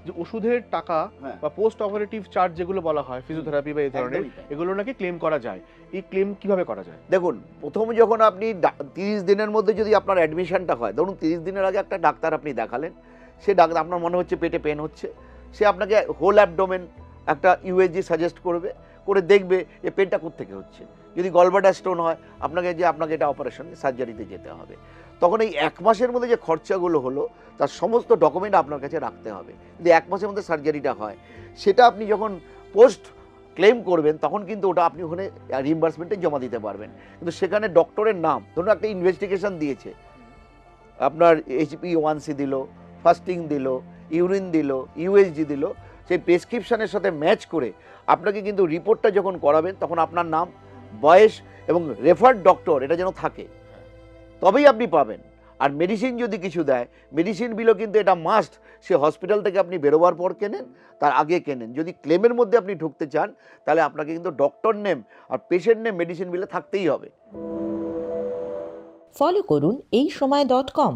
যে ওষুধের টাকা হ্যাঁ। বা পোস্ট অপারেটিভ চার্জ যেগুলো বলা হয় ফিজিওথেরাপি বা এই ধরনের, একদমই তাই। এগুলো নাকি ক্লেম করা যায়। এই ক্লেম কিভাবে করা যায়? দেখুন, প্রথম যখন আপনি 30 দিনের মধ্যে যদি আপনার অ্যাডমিশনটা হয়, ধরুন 30 দিনের আগে একটা ডাক্তার আপনি দেখালেন, সে ডাক্তার আপনার মনে হচ্ছে পেটে পেন হচ্ছে, সে আপনাকে হোল অ্যাবডোমেন একটা ইউএসজি সাজেস্ট করবে, করে দেখবে এ পেনটা কোত্থেকে হচ্ছে। যদি গলব্লাডার স্টোন হয় আপনাকে এটা অপারেশন সার্জারিতে যেতে হবে। তখন এই 1 মাসের মধ্যে যে খরচাগুলো হলো তার সমস্ত ডকুমেন্ট আপনার কাছে রাখতে হবে। যদি 1 মাসের মধ্যে সার্জারিটা হয়, সেটা আপনি যখন পোস্ট ক্লেম করবেন তখন কিন্তু ওটা আপনি ওখানে রিইম্বার্সমেন্টে জমা দিতে পারবেন। কিন্তু সেখানে ডক্টরের নাম, ধরুন একটা ইনভেস্টিগেশন দিয়েছে, আপনার HbA1c দিল, ফাস্টিং দিল, ইউরিন দিল, ইউএসজি দিল, সেই প্রেসক্রিপশনের সাথে ম্যাচ করে আপনাকে কিন্তু রিপোর্টটা যখন করাবেন তখন আপনার নাম, বয়স এবং রেফার্ড ডক্টর এটা যেন থাকে, তবেই আপনি পাবেন। আর মেডিসিন যদি কিছু দেয়, মেডিসিন বিলও কিন্তু এটা মাস্ট, সে হসপিটাল থেকে আপনি বেরোবার পর কেনেন, তার আগে কেনেন। যদি ক্লেমের মধ্যে আপনি ঢুকতে চান তাহলে আপনাকে কিন্তু ডক্টর নেম আর পেশেন্ট নেম মেডিসিন বিলে থাকতেই হবে। ফলো করুন এইসময়.com